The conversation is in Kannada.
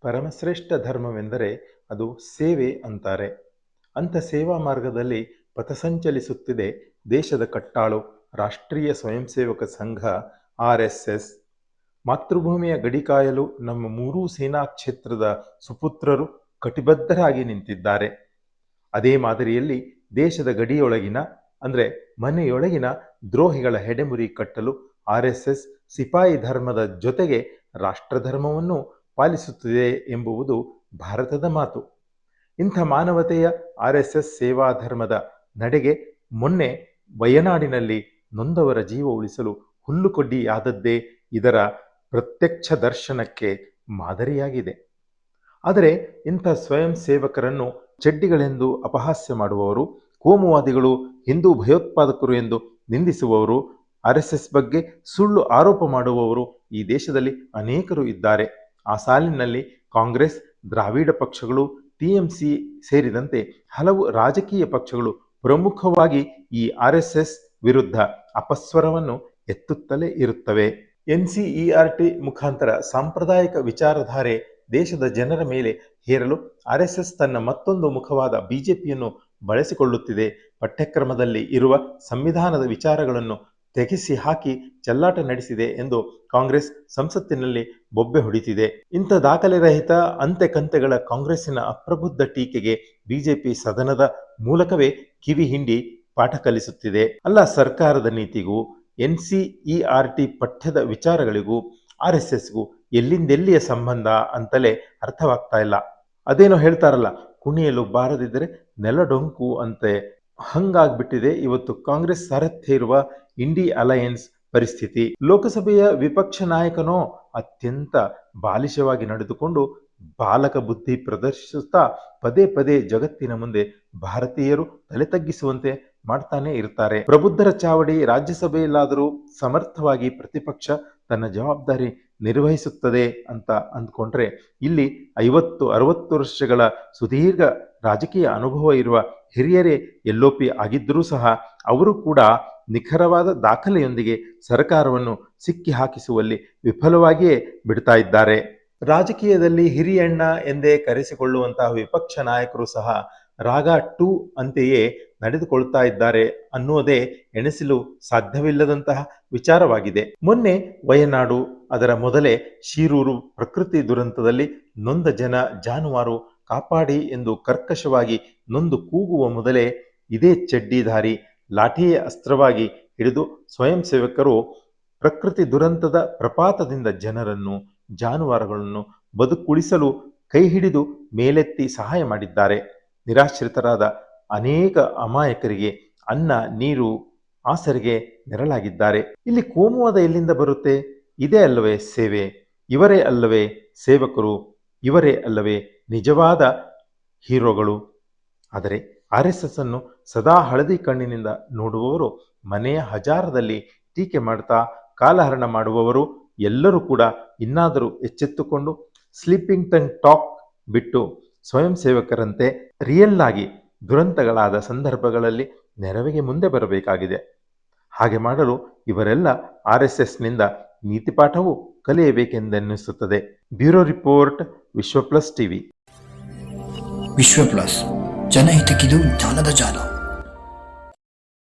ಪರಮಶ್ರೇಷ್ಠ ಧರ್ಮವೆಂದರೆ ಅದು ಸೇವೆ ಅಂತಾರೆ. ಅಂಥ ಸೇವಾ ಮಾರ್ಗದಲ್ಲಿ ಪಥಸಂಚಲಿಸುತ್ತಿದೆ ದೇಶದ ಕಟ್ಟಾಳು ರಾಷ್ಟ್ರೀಯ ಸ್ವಯಂ ಸೇವಕ ಸಂಘ RSS. ಮಾತೃಭೂಮಿಯ ಗಡಿ ಕಾಯಲು ನಮ್ಮ ಮೂರೂ ಸೇನಾ ಕ್ಷೇತ್ರದ ಸುಪುತ್ರರು ಕಟಿಬದ್ಧರಾಗಿ ನಿಂತಿದ್ದಾರೆ. ಅದೇ ಮಾದರಿಯಲ್ಲಿ ದೇಶದ ಗಡಿಯೊಳಗಿನ ಅಂದರೆ ಮನೆಯೊಳಗಿನ ದ್ರೋಹಿಗಳ ಹೆಡೆಮುರಿ ಕಟ್ಟಲು RSS ಸಿಪಾಯಿ ಧರ್ಮದ ಜೊತೆಗೆ ರಾಷ್ಟ್ರಧರ್ಮವನ್ನು ಪಾಲಿಸುತ್ತಿದೆ ಎಂಬುವುದು ಭಾರತದ ಮಾತು. ಇಂಥ ಮಾನವತೆಯ RSS ಸೇವಾ ಧರ್ಮದ ನಡೆಗೆ ಮೊನ್ನೆ ವಯನಾಡಿನಲ್ಲಿ ನೊಂದವರ ಜೀವ ಉಳಿಸಲು ಹುಲ್ಲುಕಡ್ಡಿಯಾದದ್ದೇ ಇದರ ಪ್ರತ್ಯಕ್ಷ ದರ್ಶನಕ್ಕೆ ಮಾದರಿಯಾಗಿದೆ. ಆದರೆ ಇಂಥ ಸ್ವಯಂ ಸೇವಕರನ್ನು ಚಡ್ಡಿಗಳೆಂದು ಅಪಹಾಸ್ಯ ಮಾಡುವವರು, ಕೋಮುವಾದಿಗಳು, ಹಿಂದೂ ಭಯೋತ್ಪಾದಕರು ಎಂದು ನಿಂದಿಸುವವರು, RSS ಬಗ್ಗೆ ಸುಳ್ಳು ಆರೋಪ ಮಾಡುವವರು ಈ ದೇಶದಲ್ಲಿ ಅನೇಕರು ಇದ್ದಾರೆ. ಆ ಸಾಲಿನಲ್ಲಿ ಕಾಂಗ್ರೆಸ್, ದ್ರಾವಿಡ ಪಕ್ಷಗಳು, TMC ಸೇರಿದಂತೆ ಹಲವು ರಾಜಕೀಯ ಪಕ್ಷಗಳು ಪ್ರಮುಖವಾಗಿ ಈ RSS ವಿರುದ್ಧ ಅಪಸ್ವರವನ್ನು ಎತ್ತುತ್ತಲೇ ಇರುತ್ತವೆ. NCERT ಮುಖಾಂತರ ಸಾಂಪ್ರದಾಯಿಕ ವಿಚಾರಧಾರೆ ದೇಶದ ಜನರ ಮೇಲೆ ಹೇರಲು RSS ತನ್ನ ಮತ್ತೊಂದು ಮುಖವಾದ BJPಯನ್ನು ಬಳಸಿಕೊಳ್ಳುತ್ತಿದೆ. ಪಠ್ಯಕ್ರಮದಲ್ಲಿ ಇರುವ ಸಂವಿಧಾನದ ವಿಚಾರಗಳನ್ನು ತೆಗೆಸಿ ಹಾಕಿ ಚೆಲ್ಲಾಟ ನಡೆಸಿದೆ ಎಂದು ಕಾಂಗ್ರೆಸ್ ಸಂಸತ್ತಿನಲ್ಲಿ ಬೊಬ್ಬೆ ಹೊಡಿತಿದೆ. ಇಂಥ ದಾಖಲೆ ರಹಿತ ಅಂತೆಕಂತೆಗಳ ಕಾಂಗ್ರೆಸ್ಸಿನ ಅಪ್ರಬುದ್ಧ ಟೀಕೆಗೆ BJP ಸದನದ ಮೂಲಕವೇ ಕಿವಿ ಹಿಂಡಿ ಪಾಠ ಕಲಿಸುತ್ತಿದೆ. ಅಲ್ಲ, ಸರ್ಕಾರದ ನೀತಿಗೂ NCERT ಪಠ್ಯದ ವಿಚಾರಗಳಿಗೂ RSSಗೂ ಎಲ್ಲಿಂದೆಲ್ಲಿಯ ಸಂಬಂಧ ಅಂತಲೇ ಅರ್ಥವಾಗ್ತಾ ಇಲ್ಲ. ಅದೇನೋ ಹೇಳ್ತಾರಲ್ಲ, ಕುಣಿಯಲು ಬಾರದಿದ್ದರೆ ನೆಲಡೊಂಕು ಅಂತೆ. ಹಂಗಾಗ್ಬಿಟ್ಟಿದೆ ಇವತ್ತು ಕಾಂಗ್ರೆಸ್ ಸಾರಥ್ಯ ಇರುವ ಇಂಡಿ ಅಲಯನ್ಸ್ ಪರಿಸ್ಥಿತಿ. ಲೋಕಸಭೆಯ ವಿಪಕ್ಷ ನಾಯಕನೋ ಅತ್ಯಂತ ಬಾಲಿಶವಾಗಿ ನಡೆದುಕೊಂಡು ಬಾಲಕ ಬುದ್ಧಿ ಪ್ರದರ್ಶಿಸುತ್ತಾ ಪದೇ ಪದೇ ಜಗತ್ತಿನ ಮುಂದೆ ಭಾರತೀಯರು ತಲೆ ತಗ್ಗಿಸುವಂತೆ ಮಾಡ್ತಾನೆ ಇರ್ತಾರೆ. ಪ್ರಬುದ್ಧರ ಚಾವಡಿ ರಾಜ್ಯಸಭೆಯಲ್ಲಾದರೂ ಸಮರ್ಥವಾಗಿ ಪ್ರತಿಪಕ್ಷ ತನ್ನ ಜವಾಬ್ದಾರಿ ನಿರ್ವಹಿಸುತ್ತದೆ ಅಂತ ಅಂದ್ಕೊಂಡ್ರೆ, ಇಲ್ಲಿ 50-60 ವರ್ಷಗಳ ಸುದೀರ್ಘ ರಾಜಕೀಯ ಅನುಭವ ಇರುವ ಹಿರಿಯರೇ LOP ಆಗಿದ್ದರೂ ಸಹ ಅವರು ಕೂಡ ನಿಖರವಾದ ದಾಖಲೆಯೊಂದಿಗೆ ಸರ್ಕಾರವನ್ನು ಸಿಕ್ಕಿ ಹಾಕಿಸುವಲ್ಲಿ ವಿಫಲವಾಗಿಯೇ ಬಿಡ್ತಾ ಇದ್ದಾರೆ. ರಾಜಕೀಯದಲ್ಲಿ ಹಿರಿಯಣ್ಣ ಎಂದೇ ಕರೆಸಿಕೊಳ್ಳುವಂತಹ ವಿಪಕ್ಷ ನಾಯಕರು ಸಹ ರಾಗ 2 ಅಂತೆಯೇ ನಡೆದುಕೊಳ್ತಾ ಇದ್ದಾರೆ ಅನ್ನುವುದೇ ಎಣಿಸಲು ಸಾಧ್ಯವಿಲ್ಲದಂತಹ ವಿಚಾರವಾಗಿದೆ. ಮೊನ್ನೆ ವಯನಾಡು, ಅದರ ಮೊದಲೇ ಶಿರೂರು ಪ್ರಕೃತಿ ದುರಂತದಲ್ಲಿ ನೊಂದ ಜನ ಜಾನುವಾರು ಕಾಪಾಡಿ ಎಂದು ಕರ್ಕಶವಾಗಿ ನೊಂದು ಕೂಗುವ ಮೊದಲೇ ಇದೇ ಚಡ್ಡಿಧಾರಿ ಲಾಠಿಯೇ ಅಸ್ತ್ರವಾಗಿ ಹಿಡಿದು ಸ್ವಯಂ ಸೇವಕರು ಪ್ರಕೃತಿ ದುರಂತದ ಪ್ರಪಾತದಿಂದ ಜನರನ್ನು, ಜಾನುವಾರುಗಳನ್ನು ಬದುಕುಳಿಸಲು ಕೈ ಹಿಡಿದು ಮೇಲೆತ್ತಿ ಸಹಾಯ ಮಾಡಿದ್ದಾರೆ. ನಿರಾಶ್ರಿತರಾದ ಅನೇಕ ಅಮಾಯಕರಿಗೆ ಅನ್ನ, ನೀರು, ಆಸರೆಗೆ ನೆರಳಾಗಿದ್ದಾರೆ. ಇಲ್ಲಿ ಕೋಮುವಾದ ಎಲ್ಲಿಂದ ಬರುತ್ತೆ? ಇದೇ ಅಲ್ಲವೇ ಸೇವೆ? ಇವರೇ ಅಲ್ಲವೇ ಸೇವಕರು? ಇವರೇ ಅಲ್ಲವೇ ನಿಜವಾದ ಹೀರೋಗಳು? ಆದರೆ RSS ಅನ್ನು ಸದಾ ಹಳದಿ ಕಣ್ಣಿನಿಂದ ನೋಡುವವರು, ಮನೆಯ ಹಜಾರದಲ್ಲಿ ಟೀಕೆ ಮಾಡ್ತಾ ಕಾಲಹರಣ ಮಾಡುವವರು ಎಲ್ಲರೂ ಕೂಡ ಇನ್ನಾದರೂ ಎಚ್ಚೆತ್ತುಕೊಂಡು ಸ್ಲೀಪಿಂಗ್ ಟಂಗ್ ಟಾಕ್ ಬಿಟ್ಟು ಸ್ವಯಂ ಸೇವಕರಂತೆ ರಿಯಲ್ ಆಗಿ ದುರಂತಗಳಾದ ಸಂದರ್ಭಗಳಲ್ಲಿ ನೆರವಿಗೆ ಮುಂದೆ ಬರಬೇಕಾಗಿದೆ. ಹಾಗೆ ಮಾಡಲು ಇವರೆಲ್ಲ RSSನಿಂದ ನೀತಿಪಾಠವೂ ಕಲಿಯಬೇಕೆಂದೆನ್ನಿಸುತ್ತದೆ. ಬ್ಯೂರೋ ರಿಪೋರ್ಟ್, ವಿಶ್ವ ಪ್ಲಸ್ ಟಿವಿ. ವಿಶ್ವ ಪ್ಲಸ್, ಜನಹಿತಕ್ಕಿದು ಜ್ಞಾನದ ಜಾಲ.